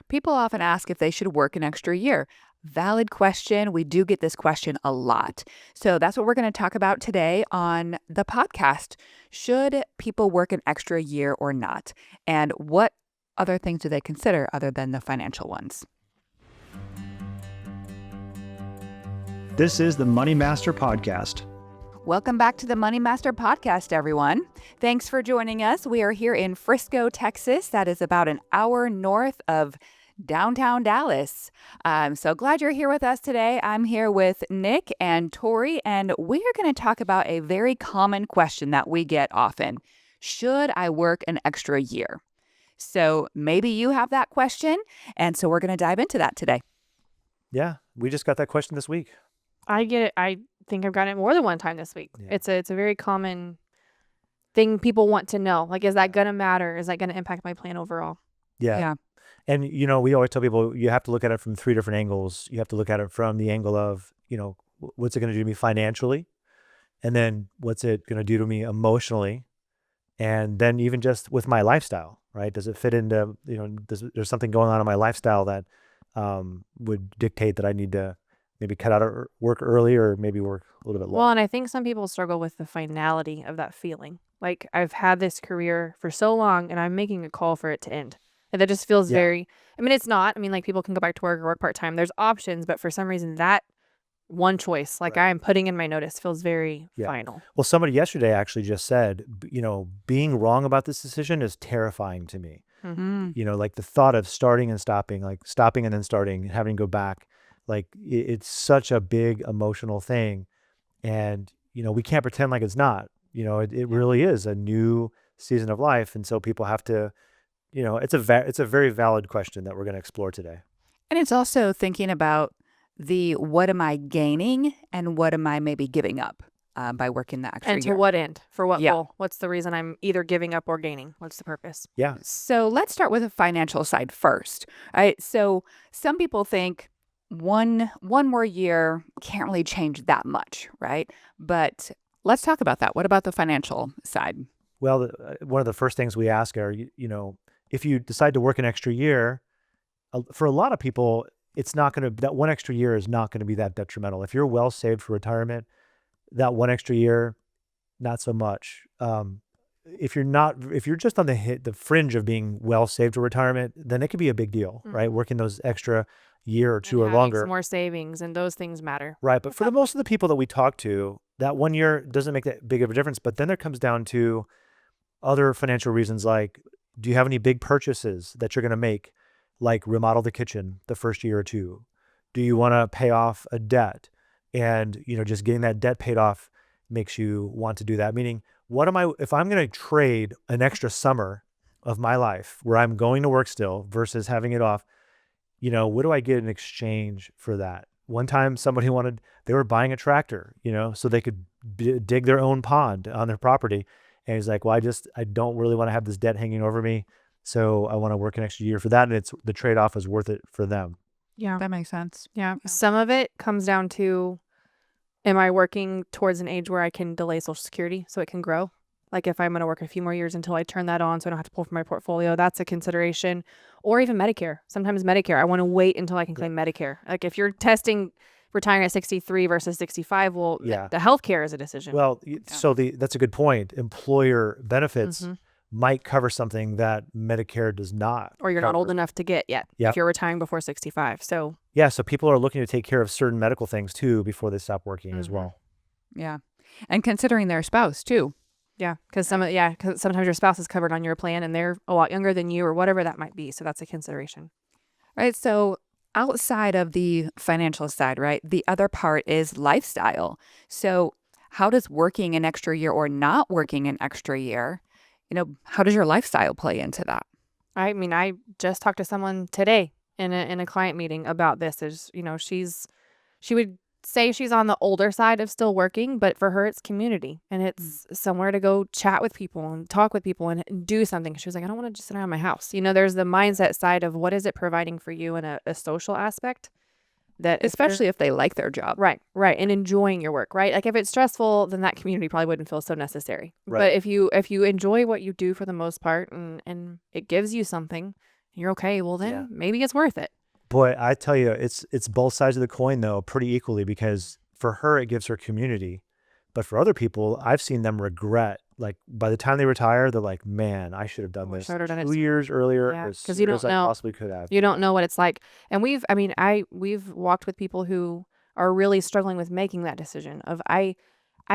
People often ask if they should work an extra year. Valid question. We do get this question a lot. So that's what we're going to talk about today on the podcast. Should people work an extra year or not? And what other things do they consider other than the financial ones? This is the Money Master Podcast. Welcome back to the Money Master Podcast, everyone. Thanks for joining us. We are here in Frisco, Texas. That is about an hour north of downtown Dallas. I'm so glad you're here with us today. I'm here with Nick and Tori, and we are going to talk about a very common question that we get often. Should I work an extra year? So maybe you have that question, and so we're going to dive into that today. Yeah, we just got that question this week. I get it. I think I've gotten it more than one time this week. Yeah. It's a very common thing people want to know. Like, is that going to matter? Is that going to impact my plan overall? Yeah. And, we always tell people you have to look at it from three different angles. You have to look at it from the angle of, what's it going to do to me financially? And then what's it going to do to me emotionally? And then even just with my lifestyle, right? Does it fit into, there's something going on in my lifestyle that would dictate that I need to maybe cut out or work early or maybe work a little bit longer. Well, and I think some people struggle with the finality of that feeling. Like, I've had this career for so long and I'm making a call for it to end. And that just feels very, it's not. Like, people can go back to work or work part-time. There's options, but for some reason that one choice, like I am putting in my notice, feels very final. Well, somebody yesterday actually just said, being wrong about this decision is terrifying to me. Mm-hmm. Like the thought of starting and stopping, like stopping and then starting, having to go back. Like it's such a big emotional thing, and we can't pretend like it's not. It really is a new season of life, and so people have to, it's a very valid question that we're going to explore today. And it's also thinking about the what am I gaining and what am I maybe giving up by working that extra year. And to what end? For what goal? What's the reason I'm either giving up or gaining? What's the purpose? Yeah. So let's start with the financial side first. All right. So some people think one more year can't really change that much, right? But let's talk about that. What about the financial side? Well, one of the first things we ask are, if you decide to work an extra year, for a lot of people, that one extra year is not going to be that detrimental. If you're well saved for retirement, that one extra year, not so much. If you're just on the fringe of being well saved for retirement, then it could be a big deal, right? Working those extra year or two or longer. Some more savings, and those things matter. Right. But for the most of the people that we talk to, that 1 year doesn't make that big of a difference. But then there comes down to other financial reasons, like, do you have any big purchases that you're going to make, like remodel the kitchen the first year or two? Do you want to pay off a debt? And, just getting that debt paid off makes you want to do that. Meaning, if I'm going to trade an extra summer of my life where I'm going to work still versus having it off, what do I get in exchange for that? One time somebody they were buying a tractor, so they could dig their own pond on their property. And he's like, well, I don't really want to have this debt hanging over me. So I want to work an extra year for that. And the trade-off is worth it for them. Yeah. That makes sense. Yeah. Some of it comes down to, am I working towards an age where I can delay Social Security so it can grow? Like, if I'm going to work a few more years until I turn that on so I don't have to pull from my portfolio, that's a consideration. Or even Medicare. Sometimes Medicare, I want to wait until I can claim Medicare. Like, if you're testing retiring at 63 versus 65, well, the healthcare is a decision. Well, so that's a good point. Employer benefits might cover something that Medicare does not. Or you're not old enough to get yet if you're retiring before 65. So so people are looking to take care of certain medical things too before they stop working as well. Yeah. And considering their spouse too. Yeah, because sometimes your spouse is covered on your plan and they're a lot younger than you or whatever that might be. So that's a consideration. Right. So outside of the financial side, right, the other part is lifestyle. So how does working an extra year or not working an extra year, how does your lifestyle play into that? I just talked to someone today in a client meeting about this. Is she would say she's on the older side of still working, but for her, it's community and it's somewhere to go chat with people and talk with people and do something. She was like, I don't want to just sit around my house. There's the mindset side of what is it providing for you in a social aspect that especially if they like their job. Right. And enjoying your work, right? Like if it's stressful, then that community probably wouldn't feel so necessary. Right. But if you enjoy what you do for the most part and it gives you something you're okay. Well, then Yeah. maybe it's worth it. Boy, I tell you, it's both sides of the coin though, pretty equally, because for her it gives her community, but for other people, I've seen them regret. Like by the time they retire, they're like, "Man, I should have done wish this I would've done it 2 years earlier, Yeah, as 'cause you sooner as don't I know. possibly could have." You don't know what it's like. And we've walked with people who are really struggling with making that decision of I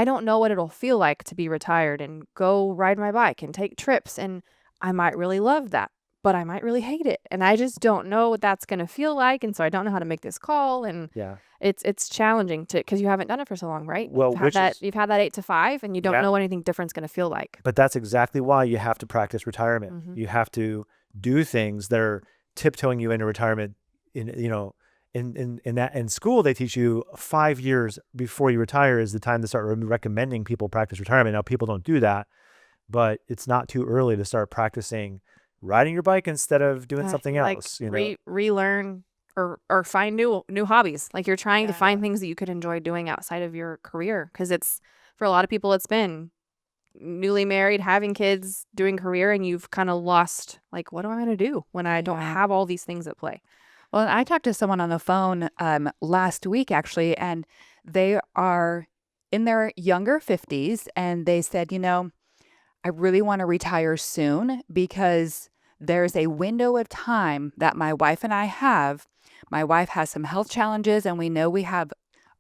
don't know what it'll feel like to be retired and go ride my bike and take trips, and I might really love that, but I might really hate it. And I just don't know what that's going to feel like, and so I don't know how to make this call, and Yeah. it's challenging to cuz you haven't done it for so long, right? Well, which is You've had that 8 to 5 and you don't Yeah. know what anything different's going to feel like. But that's exactly why you have to practice retirement. Mhm. You have to do things that are tiptoeing you into retirement. In school, they teach you 5 years before you retire is the time to start recommending people practice retirement. Now, people don't do that, but it's not too early to start practicing riding your bike instead of doing something Like else. You know, relearn or find new hobbies. Like you're trying to find Yeah. things that you could enjoy doing outside of your career, because it's for a lot of people it's been newly married, having kids, doing career, and you've kind of lost like, what am I going to do when I don't Yeah. have all these things at play? Well, I talked to someone on the phone last week, actually, and they are in their younger 50s. And they said, I really want to retire soon because there's a window of time that my wife and I have. My wife has some health challenges, and we know we have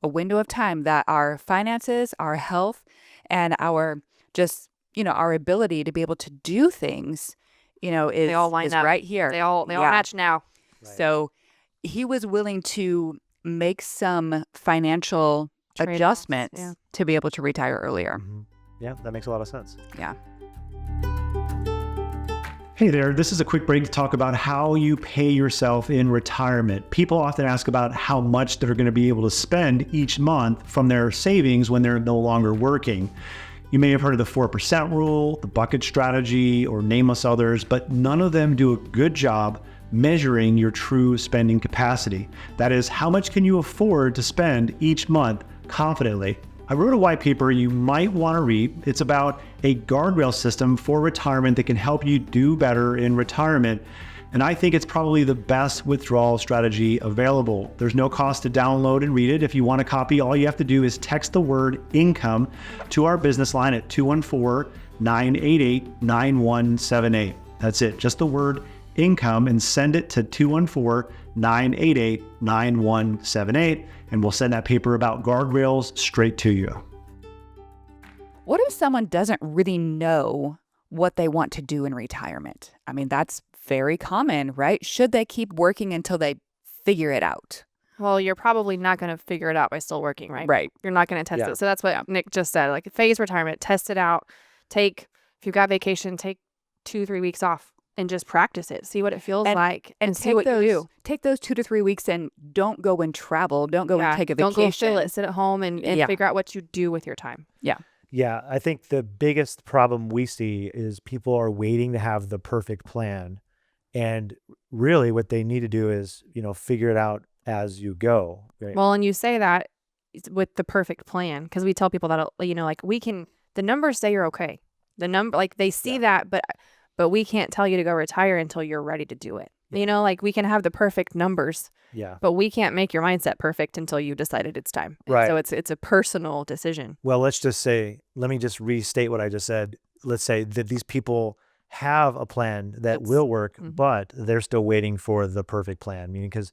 a window of time that our finances, our health, and our just, our ability to be able to do things, They all line is up. right here. They all Yeah. match now. Right. So he was willing to make some financial Trade-offs, adjustments yeah. to be able to retire earlier. Mhm. Yeah, that makes a lot of sense. Yeah. Hey there, this is a quick break to talk about how you pay yourself in retirement. People often ask about how much they're going to be able to spend each month from their savings when they're no longer working. You may have heard of the 4% rule, the bucket strategy, or nameless others, but none of them do a good job measuring your true spending capacity. That is, how much can you afford to spend each month confidently? I wrote a white paper you might want to read. It's about a guardrail system for retirement that can help you do better in retirement. And I think it's probably the best withdrawal strategy available. There's no cost to download and read it. If you want a copy, all you have to do is text the word income to our business line at 214-988-9178. That's it, just the word income, and send it to 214-988-9178, and we'll send that paper about guardrails straight to you. What if someone doesn't really know what they want to do in retirement? I mean, that's very common, right? Should they keep working until they figure it out? Well, you're probably not going to figure it out by still working, right? Right. You're not going to test Yeah. it. So that's what Nick just said. Like phase retirement, test it out. If you've got vacation, take 2-3 weeks off and just practice it. See what it feels like and see what you do. Take those 2 to 3 weeks and don't go and travel. Don't go and take a vacation. Don't go fill it. Sit at home and Yeah. figure out what you do with your time. Yeah, I think the biggest problem we see is people are waiting to have the perfect plan. And really what they need to do is, figure it out as you go. Right? Well, and you say that with the perfect plan, because we tell people that, like the numbers say you're okay. The number, like they see that, but we can't tell you to go retire until you're ready to do it. Yeah. Like we can have the perfect numbers, Yeah. but we can't make your mindset perfect until you decided it's time. And Right. so it's a personal decision. Well, let me just restate what I just said. Let's say that these people have a plan that will work, but they're still waiting for the perfect plan. Meaning, because,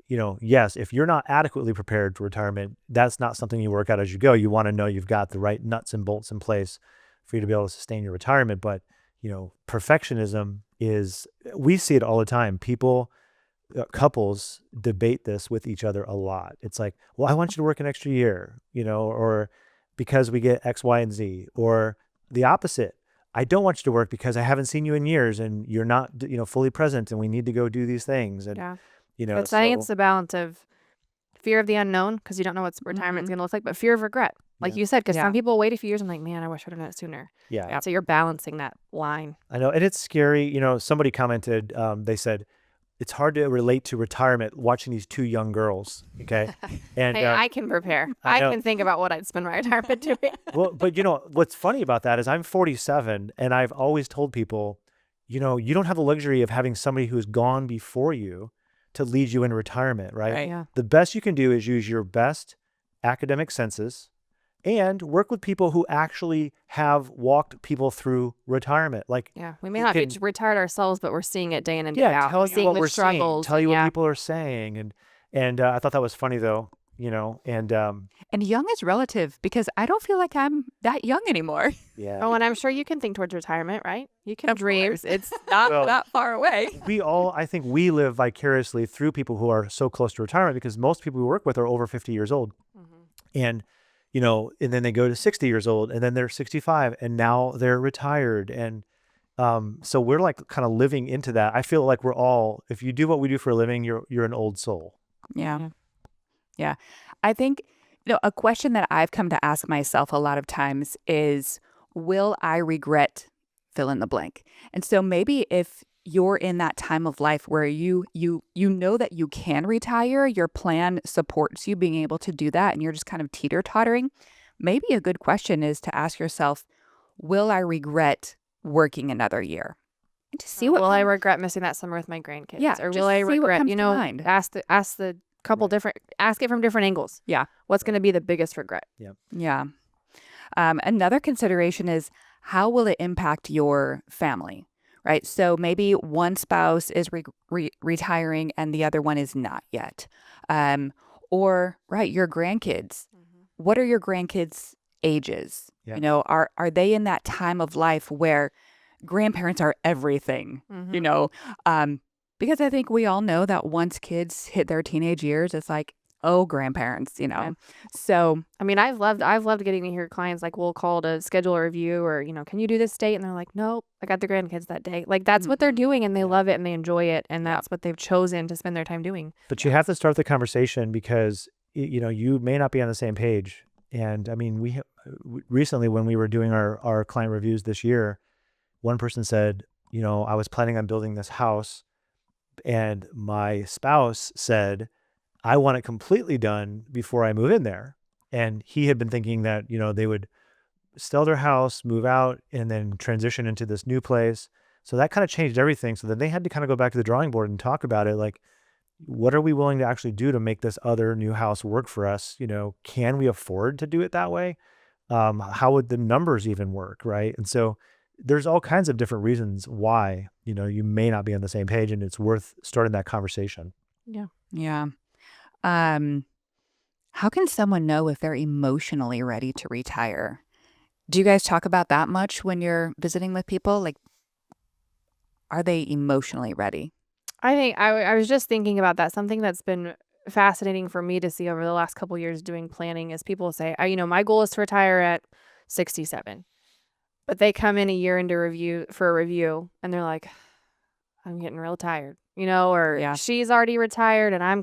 yes, if you're not adequately prepared for retirement, that's not something you work out as you go. You want to know you've got the right nuts and bolts in place for you to be able to sustain your retirement. But, perfectionism we see it all the time. Couples debate this with each other a lot. It's like, well, I want you to work an extra year, or because we get X, Y, and Z, or the opposite. I don't want you to work because I haven't seen you in years and you're not, fully present, and we need to go do these things. And, But I think it's the balance of fear of the unknown, because you don't know what retirement's going to look like, but fear of regret. Like you said, because some people wait a few years and like, man, I wish I'd have done it sooner. Yeah. So you're balancing that line. I know. And it's scary. Somebody commented, they said, it's hard to relate to retirement watching these two young girls. Okay. And Hey, I can prepare. I I know. can think about what I'd spend my retirement doing. well, but what's funny about that is I'm 47, and I've always told people, you know, you don't have the luxury of having somebody who's gone before you to lead you into retirement, right? Right. Yeah. The best you can do is use your best academic senses and work with people who actually have walked people through retirement. Like, Yeah. We may you not be can- retired ourselves, but we're seeing it day in and day yeah, out. tell you Seeing what the we're seeing, struggles. tell you what Yeah. people are saying. And I thought that was funny though, you know, and young is relative because I don't feel like I'm that young anymore. yeah. Oh, and I'm sure you can think towards retirement, right? You can Of dream. course, it's not Well, that far away. I think we live vicariously through people who are so close to retirement because most people we work with are over 50 years old. And, you know, and then they go to 60 years old and then they're 65 and now they're retired. And so we're like kind of living into that. I feel like we're all, if you do what we do for a living, you're an old soul. Yeah. Yeah. I think, a question that I've come to ask myself a lot of times is, will I regret fill in the blank? And so maybe if you're in that time of life where you know that you can retire, your plan supports you being able to do that, and you're just kind of teeter-tottering, maybe a good question is to ask yourself, will I regret working another year? And to see what Will I regret missing that summer with my grandkids? Yeah, Or just will I see what regret, comes to mind. ask the couple different, ask it from different angles. Yeah. What's going to be the biggest regret? Yeah. Another consideration is, how will it impact your family, right? So maybe one spouse is retiring and the other one is not yet. Or, right, your grandkids. What are your grandkids' ages? Yeah. You know, are they in that time of life where grandparents are everything, you know? Because I think we all know that once kids hit their teenage years, it's like, oh, grandparents, you know. Okay. So I mean, I've loved getting to hear clients like, we'll call to schedule a review, or, can you do this date? And they're like, nope, I got the grandkids that day. Like, that's what they're doing, and they love it and they enjoy it. And that's what they've chosen to spend their time doing. But you have to start the conversation because, you know, you may not be on the same page. And I mean, recently when we were doing our client reviews this year, one person said, you know, I was planning on building this house and my spouse said, I want it completely done before I move in there. And he had been thinking that, you know, they would sell their house, move out, and then transition into this new place. So that kind of changed everything. So then they had to kind of go back to the drawing board and talk about it. Like, what are we willing to actually do to make this other new house work for us? You know, can we afford to do it that way? How would the numbers even work? Right. And so there's all kinds of different reasons why, you know, you may not be on the same page, and it's worth starting that conversation. yeah. How can someone know if they're emotionally ready to retire? Do you guys talk about that much when you're visiting with people? Like, are they emotionally ready? I think I was just thinking about that. Something that's been fascinating for me to see over the last couple of years doing planning is people say, my goal is to retire at 67. But they come in a year into review and they're like, I'm getting real tired, or Yeah. she's already retired and I'm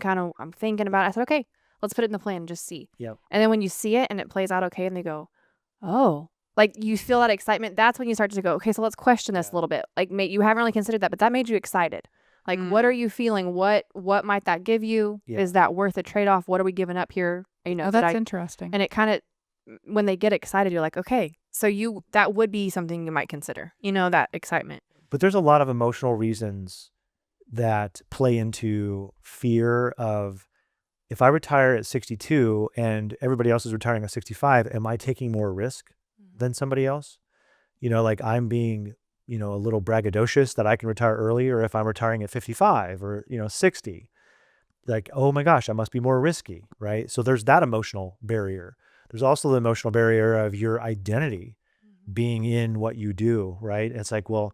thinking about it. I said, okay, let's put it in the plan and just see. Yep. And then when you see it and it plays out okay and they go, oh, like you feel that excitement, that's when you start to go, okay, so let's question this a little bit. Like, you haven't really considered that, but that made you excited. Like, what are you feeling? What might that give you? Yeah. Is that worth a trade-off? What are we giving up here? Oh, that's interesting. And it kind of, when they get excited, you're like, okay, so that would be something you might consider, that excitement. But there's a lot of emotional reasons that play into fear of, if I retire at 62 and everybody else is retiring at 65, am I taking more risk than somebody else? You know, like I'm being, you know, a little braggadocious that I can retire early, or if I'm retiring at 55 or, 60, like, oh my gosh, I must be more risky, right? So there's that emotional barrier. There's also the emotional barrier of your identity being in what you do, right? It's like, well,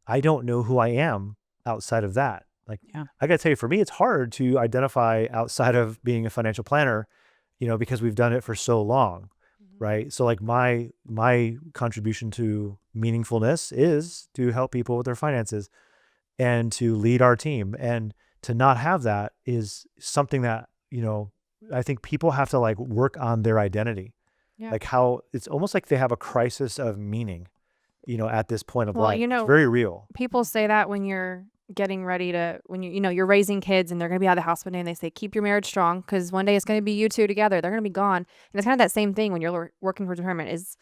I don't know who I am outside of that. Like, Yeah. I got to tell you, for me, it's hard to identify outside of being a financial planner, because we've done it for so long, right? So like my contribution to meaningfulness is to help people with their finances and to lead our team. And to not have that is something that, I think people have to like work on their identity. Yeah. Like how it's almost like they have a crisis of meaning, at this point of Well, life. It's very real. People say that when you're getting ready to, when you're raising kids and they're going to be out of the house one day, and they say, keep your marriage strong because one day it's going to be you two together. They're going to be gone. And it's kind of that same thing when you're working towards retirement is,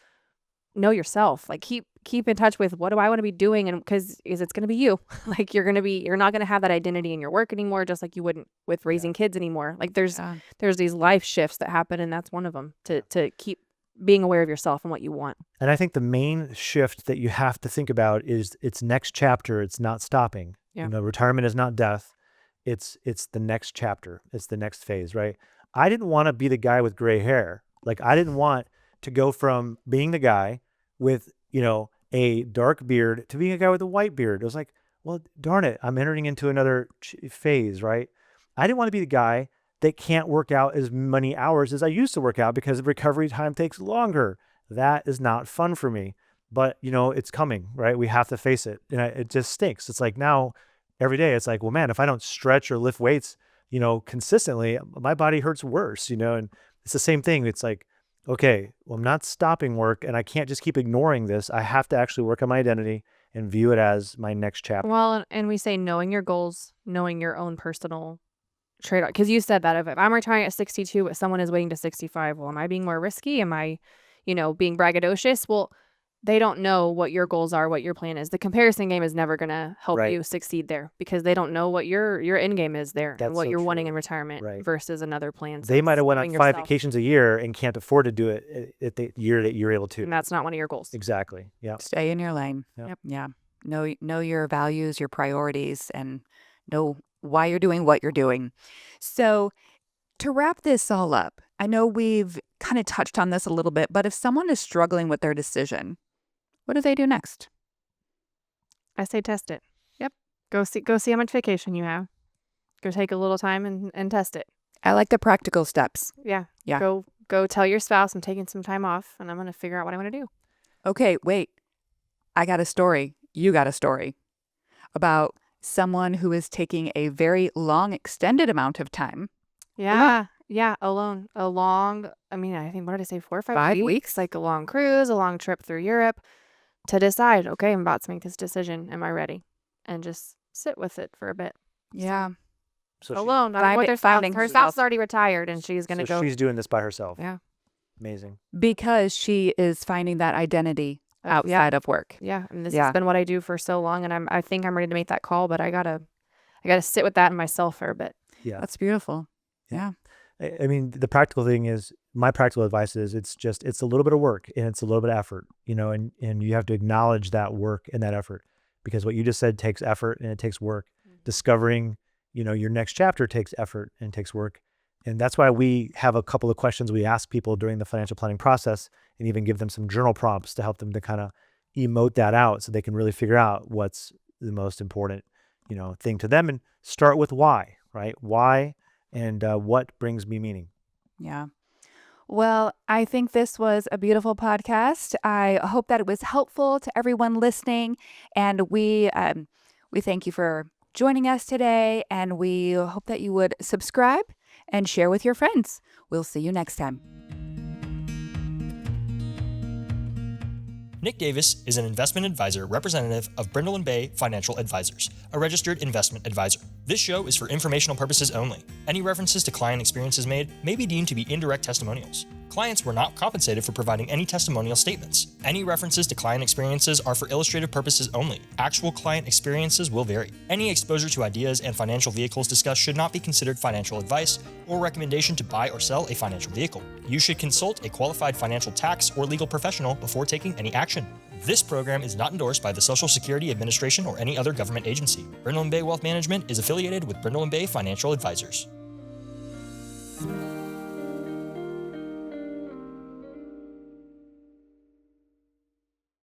know yourself. Like keep in touch with, what do I want to be doing? And because it's going to be you. Like you're not going to have that identity in your work anymore, just like you wouldn't with raising kids anymore. Like there's these life shifts that happen, and that's one of them, to keep being aware of yourself and what you want. And I think the main shift that you have to think about is its next chapter. It's not stopping. Yeah. Retirement is not death. It's the next chapter. It's the next phase, right? I didn't want to be the guy with gray hair. Like I didn't want to go from being the guy with, a dark beard to being a guy with a white beard. It was like, well, darn it, I'm entering into another phase, right? I didn't want to be the guy that can't work out as many hours as I used to work out because recovery time takes longer. That is not fun for me. But, it's coming, right? We have to face it. And it just stinks. It's like now every day it's like, well, man, if I don't stretch or lift weights, consistently, my body hurts worse, and it's the same thing. It's like, okay, well, I'm not stopping work and I can't just keep ignoring this. I have to actually work on my identity and view it as my next chapter. Well, and we say knowing your goals, knowing your own personal trade-off. Because you said that if I'm retiring at 62, but someone is waiting to 65, well, am I being more risky? Am I, being braggadocious? Well, they don't know what your goals are, what your plan is. The comparison game is never going to help you succeed there because they don't know what your end game is there and what you're wanting in retirement versus another plan. So they might have went on 5 vacations a year and can't afford to do it at the year that you're able to. And that's not one of your goals. Exactly. Yeah. Stay in your lane. Yep. Yeah. Know your values, your priorities, and know why you're doing what you're doing. So to wrap this all up, I know we've kind of touched on this a little bit, but if someone is struggling with their decision, what do they do next? I say test it. Yep. Go see how much vacation you have. Go take a little time and test it. I like the practical steps. Yeah. Yeah. Go tell your spouse I'm taking some time off and I'm going to figure out what I want to do. Okay, wait. I got a story. You got a story about someone who is taking a very long, extended amount of time. Yeah. Yeah. Alone. I think, what did I say? 4 or 5 5 weeks? weeks? Like a long cruise, a long trip through Europe to decide, okay, I'm about to make this decision. Am I ready? And just sit with it for a bit. Yeah. So Alone. Not with her spouse. Her spouse is already retired and she's going to go. She's doing this by herself. Yeah. Amazing. Because she is finding that identity outside of work. Yeah. And this has been what I do for so long. And I think I'm ready to make that call, but I gotta sit with that in myself for a bit. Yeah. That's beautiful. Yeah. I mean, the practical thing is, my practical advice is it's a little bit of work and it's a little bit of effort, and you have to acknowledge that work and that effort, because what you just said takes effort and it takes work. Mm-hmm. Discovering, your next chapter takes effort and takes work. And that's why we have a couple of questions we ask people during the financial planning process and even give them some journal prompts to help them to kind of emote that out so they can really figure out what's the most important, thing to them, and start with why, right? Why and what brings me meaning. Yeah. Well, I think this was a beautiful podcast. I hope that it was helpful to everyone listening, and we thank you for joining us today, and we hope that you would subscribe and share with your friends. We'll see you next time. Nick Davis is an investment advisor representative of Brindle and Bay Financial Advisors, a registered investment advisor. This show is for informational purposes only. Any references to client experiences made may be deemed to be indirect testimonials. Clients were not compensated for providing any testimonial statements. Any references to client experiences are for illustrative purposes only. Actual client experiences will vary. Any exposure to ideas and financial vehicles discussed should not be considered financial advice or recommendation to buy or sell a financial vehicle. You should consult a qualified financial tax or legal professional before taking any action. This program is not endorsed by the Social Security Administration or any other government agency. Brindle and Bay Wealth Management is affiliated with Brindle and Bay Financial Advisors.